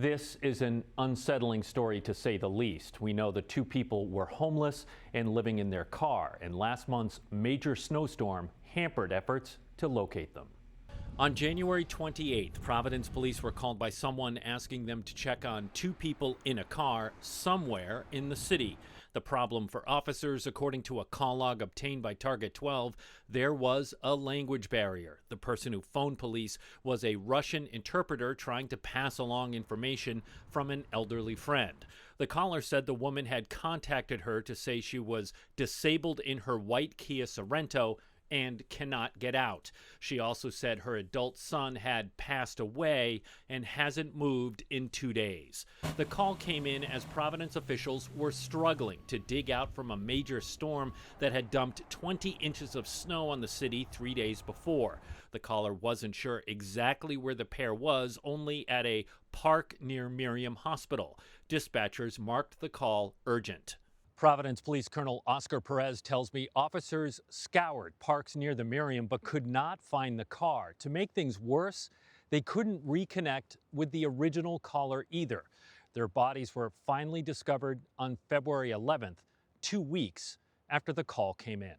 This is an unsettling story to say the least. We know the two people were homeless and living in their car, and last month's major snowstorm hampered efforts to locate them. On January 28th, Providence police were called by someone asking them to check on two people in a car somewhere in the city. The problem for officers, according to a call log obtained by Target 12, there was a language barrier. The person who phoned police was a Russian interpreter trying to pass along information from an elderly friend. The caller said the woman had contacted her to say she was disabled in her white Kia Sorento and cannot get out. She also said her adult son had passed away and hasn't moved in 2 days. The call came in as Providence officials were struggling to dig out from a major storm that had dumped 20 inches of snow on the city 3 days before. The caller wasn't sure exactly where the pair was, only at a park near Miriam Hospital. Dispatchers marked the call urgent. Providence Police Colonel Oscar Perez tells me officers scoured parks near the Miriam but could not find the car. To make things worse, they couldn't reconnect with the original caller either. Their bodies were finally discovered on February 11th, 2 weeks after the call came in.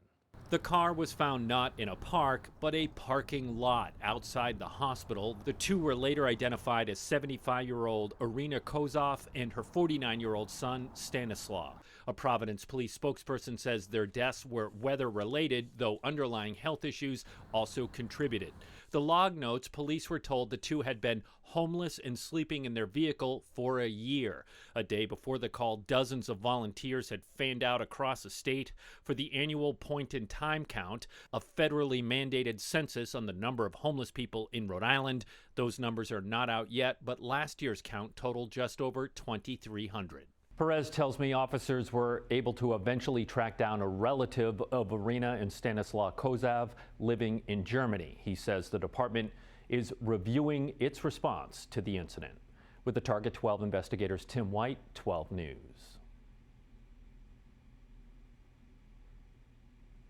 The car was found not in a park, but a parking lot outside the hospital. The two were later identified as 75-year-old Irina Kozov and her 49-year-old son, Stanislaw. A Providence police spokesperson says their deaths were weather-related, though underlying health issues also contributed. The log notes police were told the two had been homeless and sleeping in their vehicle for a year. A day before the call, dozens of volunteers had fanned out across the state for the annual point-in-time count, a federally mandated census on the number of homeless people in Rhode Island. Those numbers are not out yet, but last year's count totaled just over 2,300. Perez tells me officers were able to eventually track down a relative of Irina and Stanislaw Kozov living in Germany. He says the department is reviewing its response to the incident. With the Target 12 investigators, Tim White, 12 News.